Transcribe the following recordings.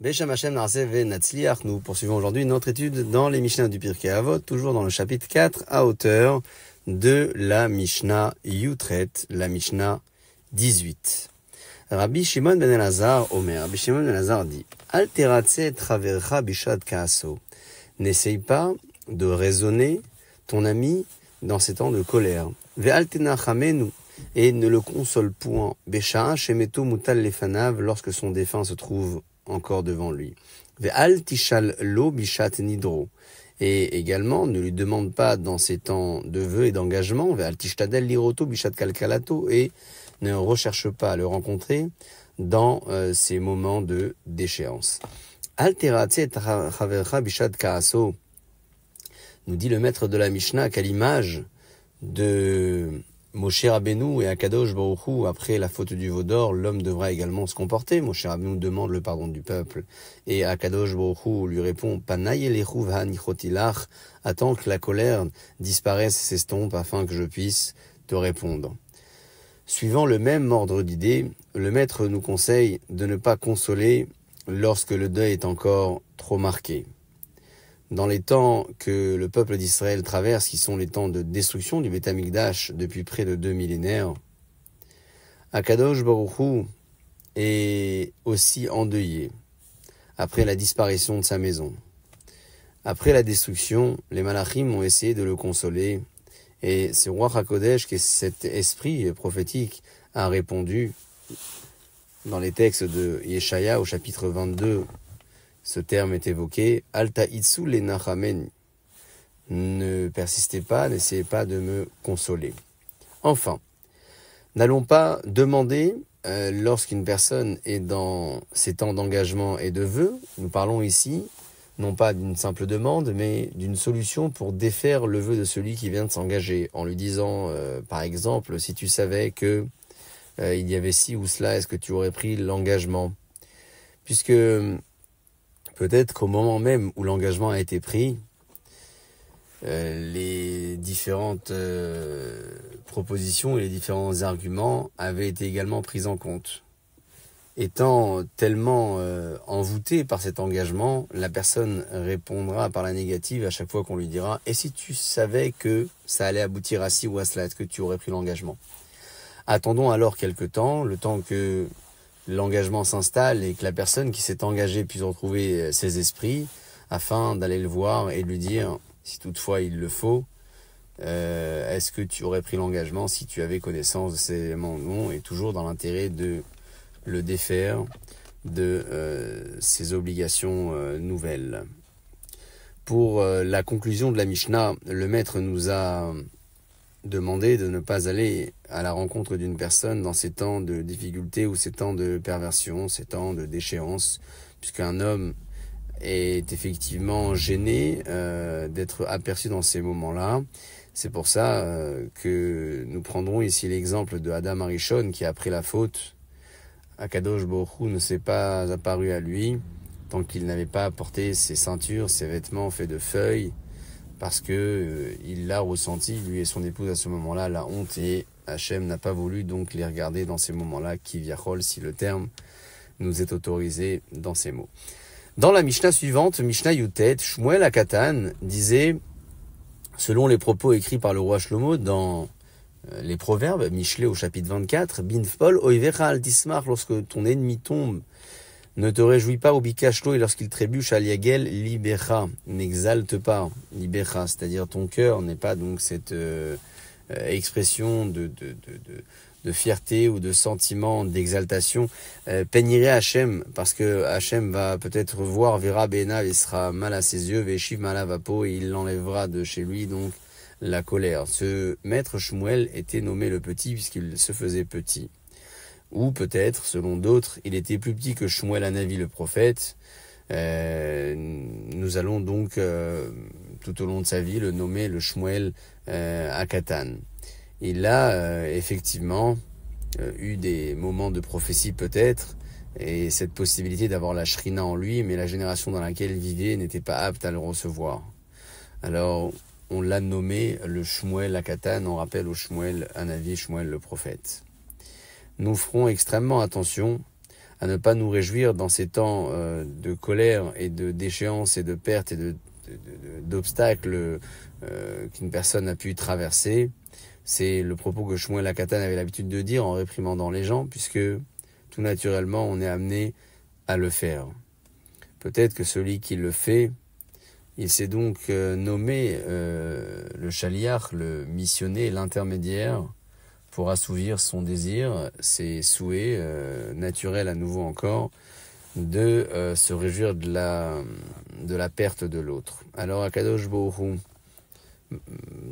Beshem Hashem Naaseh Ve'Natzliach, nous poursuivons aujourd'hui notre étude dans les Mishnah du Pirkei Avot, toujours dans le chapitre 4, à hauteur de la Mishnah Yutret, la Mishnah 18. Rabbi Shimon ben Elazar Omer, Rabbi Shimon ben Elazar dit, Al teratze travercha bishad kaaso. N'essaye pas de raisonner ton ami dans ces temps de colère. Ve'al tenachamenu, et ne le console point. Besha'a shemeto mutal lefanav, lorsque son défunt se trouve encore devant lui. Ve'al tishal lo bishat nidro. Et également, ne lui demande pas dans ces temps de vœux et d'engagement, ve'al tishtadel liroto bishat kalkalato, et ne recherche pas à le rencontrer dans ces moments de déchéance. Al teratze chavercha bishat kaaso, nous dit le maître de la Mishnah, qu'à l'image de Moshe Rabbeinu et Akadosh Baruch Hu, après la faute du veau d'or, l'homme devra également se comporter. Moshe Rabbeinu demande le pardon du peuple et Akadosh Baruch Hu lui répond Panay elechu v'hanichotilach, attends que la colère disparaisse et s'estompe afin que je puisse te répondre. Suivant le même ordre d'idée, le maître nous conseille de ne pas consoler lorsque le deuil est encore trop marqué. Dans les temps que le peuple d'Israël traverse, qui sont les temps de destruction du Beth Amikdash depuis près de 2 millénaires, Akadosh Baruch Hu est aussi endeuillé après la disparition de sa maison. Après la destruction, les Malachim ont essayé de le consoler, et c'est Ruach HaKodesh, qui est cet esprit prophétique, a répondu dans les textes de Yeshaya au chapitre 22. Ce terme est évoqué, Alta itsu le nachamen. Ne persistez pas, n'essayez pas de me consoler. Enfin, n'allons pas demander, lorsqu'une personne est dans ses temps d'engagement et de vœux, nous parlons ici, non pas d'une simple demande, mais d'une solution pour défaire le vœu de celui qui vient de s'engager, en lui disant, par exemple, si tu savais que il y avait ci ou cela, est-ce que tu aurais pris l'engagement? Puisque peut-être qu'au moment même où l'engagement a été pris, les différentes propositions et les différents arguments avaient été également pris en compte. Étant tellement envoûté par cet engagement, la personne répondra par la négative à chaque fois qu'on lui dira « Et si tu savais que ça allait aboutir à ci ou à cela, est-ce que tu aurais pris l'engagement ?» Attendons alors quelque temps, le temps que l'engagement s'installe et que la personne qui s'est engagée puisse retrouver ses esprits afin d'aller le voir et lui dire, si toutefois il le faut, est-ce que tu aurais pris l'engagement si tu avais connaissance de ces éléments ou non, et toujours dans l'intérêt de le défaire de ses obligations nouvelles. Pour la conclusion de la Mishnah, le maître nous a demandé de ne pas aller à la rencontre d'une personne dans ces temps de difficulté ou ces temps de perversion, ces temps de déchéance, puisqu'un homme est effectivement gêné d'être aperçu dans ces moments-là. C'est pour ça que nous prendrons ici l'exemple de Adam Arishon qui, après la faute, Akadosh Baruch Hu ne s'est pas apparu à lui tant qu'il n'avait pas porté ses ceintures, ses vêtements faits de feuilles, parce que il l'a ressenti, lui et son épouse à ce moment-là, la honte, et Hachem n'a pas voulu donc les regarder dans ces moments-là, kivyachol, si le terme nous est autorisé dans ces mots. Dans la Mishnah suivante, Mishnah Yutet, Shmuel Hakatan disait, selon les propos écrits par le roi Shlomo dans les Proverbes, Mishlé au chapitre 24, Binfpol oivecha al tismach, lorsque ton ennemi tombe, ne te réjouis pas au bikashlo, et lorsqu'il trébuche al yagel libecha, n'exalte pas libecha, c'est-à-dire ton cœur n'est pas donc cette expression de fierté ou de sentiment d'exaltation. Péniré Hachem, parce que Hachem va peut-être voir, verra Bena, il sera mal à ses yeux, Veshiv malavapo, et il l'enlèvera de chez lui donc la colère. Ce maître Shmuel était nommé le petit puisqu'il se faisait petit. Ou peut-être, selon d'autres, il était plus petit que Shmuel Hanavi le prophète. Nous allons donc, tout au long de sa vie, le nommer le Shmuel Hakatan. Il a effectivement eu des moments de prophétie peut-être, et cette possibilité d'avoir la shrina en lui, mais la génération dans laquelle il vivait n'était pas apte à le recevoir. Alors, on l'a nommé le Shmuel Hakatan, on rappelle au Shmuel Hanavi, Shmuel le prophète. Nous ferons extrêmement attention à ne pas nous réjouir dans ces temps de colère et de déchéance et de perte et d'obstacles qu'une personne a pu traverser. C'est le propos que Shmuel Hakatan avait l'habitude de dire en réprimandant les gens, puisque tout naturellement on est amené à le faire. Peut-être que celui qui le fait, il s'est donc nommé le shaliach, le missionné, l'intermédiaire, pour assouvir son désir, ses souhaits naturels à nouveau encore, de se réjouir de la perte de l'autre. Alors Akadosh Baruch Hu,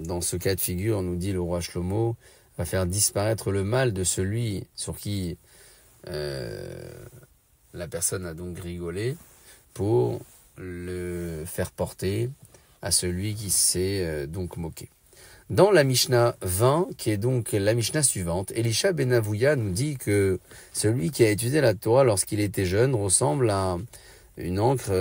dans ce cas de figure, nous dit le roi Shlomo, va faire disparaître le mal de celui sur qui la personne a donc rigolé, pour le faire porter à celui qui s'est donc moqué. Dans la Mishnah 20, qui est donc la Mishnah suivante, Elisha ben Avouya nous dit que celui qui a étudié la Torah lorsqu'il était jeune ressemble à une encre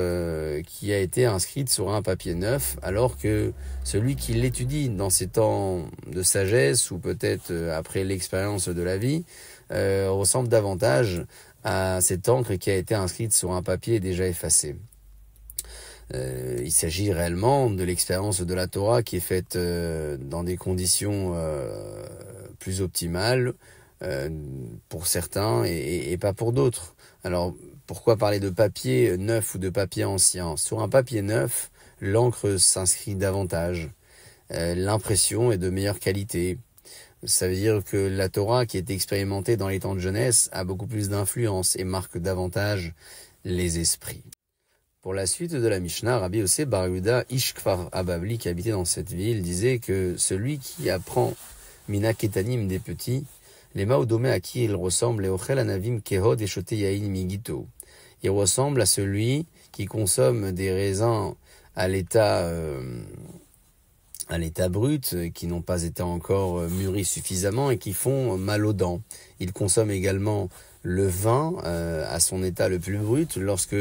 qui a été inscrite sur un papier neuf, alors que celui qui l'étudie dans ses temps de sagesse, ou peut-être après l'expérience de la vie, ressemble davantage à cette encre qui a été inscrite sur un papier déjà effacé. Il s'agit réellement de l'expérience de la Torah qui est faite dans des conditions plus optimales pour certains et pas pour d'autres. Alors, pourquoi parler de papier neuf ou de papier ancien? Sur un papier neuf, l'encre s'inscrit davantage. L'impression est de meilleure qualité. Ça veut dire que la Torah, qui est expérimentée dans les temps de jeunesse, a beaucoup plus d'influence et marque davantage les esprits. Pour la suite de la Mishnah, Rabbi Yossé bar Yehuda Ish Kfar Abavli, qui habitait dans cette ville, disait que celui qui apprend Mina Ketanim des petits, les Maodomé à qui il ressemble, les Ochel Anavim Kehod et Shote Yain Migito. Il ressemble à celui qui consomme des raisins à l'état brut, qui n'ont pas été encore mûris suffisamment et qui font mal aux dents. Il consomme également le vin à son état le plus brut lorsque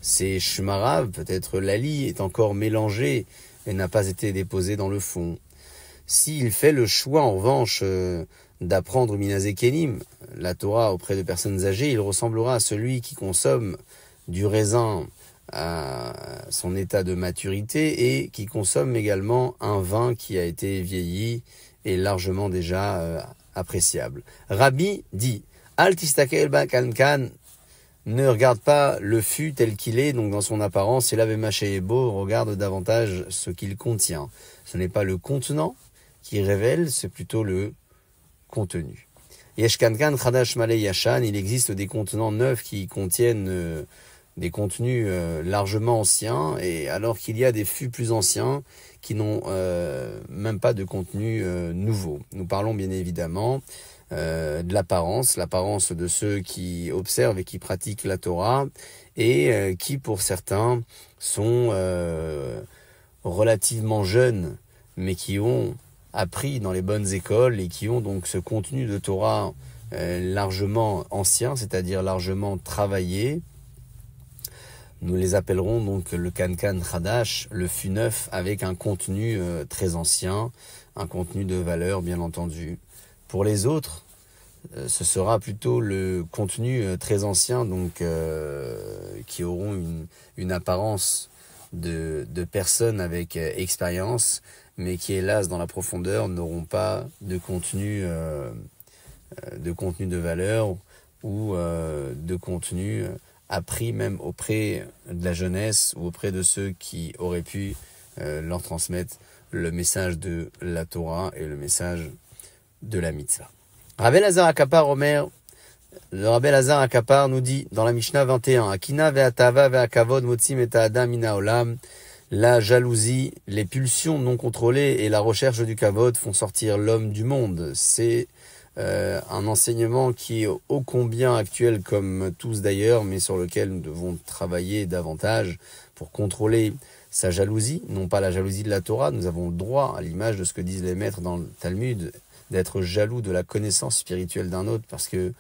c'est shmarav, peut-être l'ali, est encore mélangé et n'a pas été déposé dans le fond. S'il fait le choix en revanche d'apprendre Minazé Kenim, la Torah auprès de personnes âgées, il ressemblera à celui qui consomme du raisin à son état de maturité et qui consomme également un vin qui a été vieilli et largement déjà appréciable. Rabbi dit Al tistakel ba kankan, ne regarde pas le fût tel qu'il est, donc dans son apparence, et l'avemaché beau, regarde davantage ce qu'il contient. Ce n'est pas le contenant qui révèle, c'est plutôt le contenu. Yesh kankan chadash malé yashan, il existe des contenants neufs qui contiennent des contenus largement anciens, et alors qu'il y a des fûts plus anciens qui n'ont même pas de contenu nouveau. Nous parlons bien évidemment de l'apparence de ceux qui observent et qui pratiquent la Torah, et qui pour certains sont relativement jeunes, mais qui ont appris dans les bonnes écoles et qui ont donc ce contenu de Torah largement ancien, c'est-à-dire largement travaillé. Nous les appellerons donc le Kankan Khadash, le fût neuf, avec un contenu très ancien, un contenu de valeur bien entendu. Pour les autres, ce sera plutôt le contenu très ancien, donc qui auront une apparence de personnes avec expérience, mais qui hélas dans la profondeur n'auront pas de contenu de valeur ou de contenu appris même auprès de la jeunesse ou auprès de ceux qui auraient pu leur transmettre le message de la Torah et le message de la mitzvah. Rabbi Elazar Akapar Omer, le Rabbi Elazar Akapar nous dit dans la Mishnah 21, Akina ve'atava ve'akavod motzim et adam mina olam, la jalousie, les pulsions non contrôlées et la recherche du kavod font sortir l'homme du monde. C'est un enseignement qui est ô combien actuel comme tous d'ailleurs, mais sur lequel nous devons travailler davantage pour contrôler sa jalousie, non pas la jalousie de la Torah. Nous avons le droit, à l'image de ce que disent les maîtres dans le Talmud, d'être jaloux de la connaissance spirituelle d'un autre parce que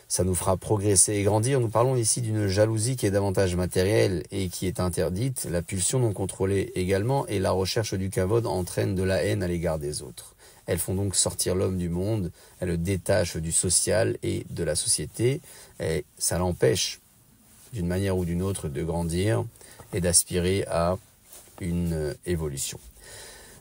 ça nous fera progresser et grandir. Nous parlons ici d'une jalousie qui est davantage matérielle et qui est interdite. La pulsion non contrôlée également et la recherche du kavod entraîne de la haine à l'égard des autres. elles font donc sortir l'homme du monde, elles le détachent du social et de la société, et ça l'empêche d'une manière ou d'une autre de grandir et d'aspirer à une évolution.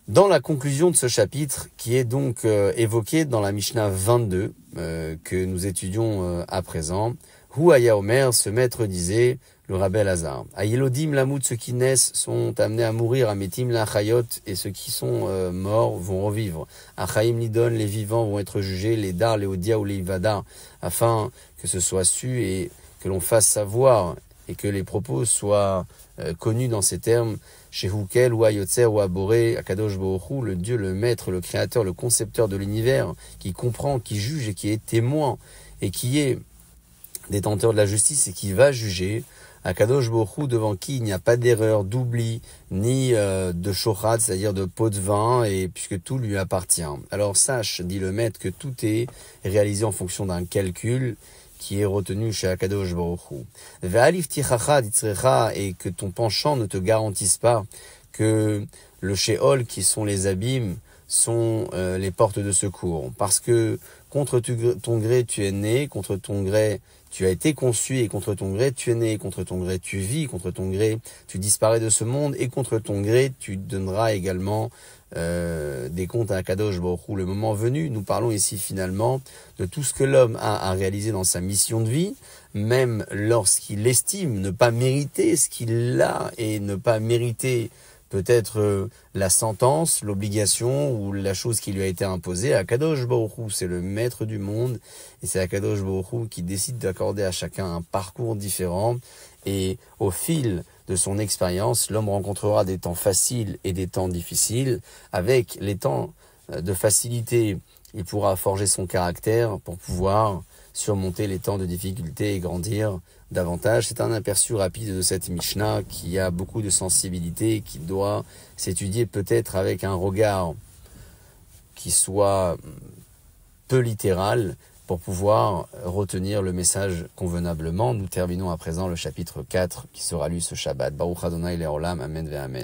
Dans la conclusion de ce chapitre, qui est donc évoqué dans la Mishnah 22, que nous étudions à présent, Hu Omer, ce maître disait, le Rabbi Elazar, Ayelodim Lamout, ceux qui naissent sont amenés à mourir, Ametim Lachayot, et ceux qui sont morts vont revivre. Achaim Lidon, les vivants vont être jugés, les Dar, les Odia ou les Ivada, afin que ce soit su et que l'on fasse savoir et que les propos soient connus dans ces termes. Chez Hukel, ou Ayotzer, ou Aboré, Akadosh Bohu, le Dieu, le Maître, le Créateur, le Concepteur de l'univers, qui comprend, qui juge et qui est témoin et qui est détenteur de la justice et qui va juger. Akadosh Bohu, devant qui il n'y a pas d'erreur, d'oubli, ni de shochat, c'est-à-dire de pot de vin, et puisque tout lui appartient. Alors sache, dit le Maître, que tout est réalisé en fonction d'un calcul qui est retenu chez Akadosh Baruch Hu. Ve'alif tichacha ditzrecha, et que ton penchant ne te garantisse pas que le Sheol, qui sont les abîmes, sont les portes de secours. Parce que contre ton gré tu es né, contre ton gré tu as été conçu, et contre ton gré tu es né, contre ton gré tu vis, contre ton gré tu disparais de ce monde, et contre ton gré tu donneras également des comptes à Akadosh Baruch Hu. Le moment venu, nous parlons ici finalement de tout ce que l'homme a à réaliser dans sa mission de vie, même lorsqu'il estime ne pas mériter ce qu'il a et ne pas mériter peut-être la sentence, l'obligation ou la chose qui lui a été imposée. Akadosh Baruch Hu, c'est le maître du monde, et c'est Akadosh Baruch Hu qui décide d'accorder à chacun un parcours différent, et au fil de son expérience, l'homme rencontrera des temps faciles et des temps difficiles. Avec les temps de facilité, il pourra forger son caractère pour pouvoir surmonter les temps de difficulté et grandir davantage. C'est un aperçu rapide de cette Mishnah qui a beaucoup de sensibilité, qui doit s'étudier peut-être avec un regard qui soit peu littéral pour pouvoir retenir le message convenablement. Nous terminons à présent le chapitre 4 qui sera lu ce Shabbat. Baruch Adonai Leolam, Amen ve Amen.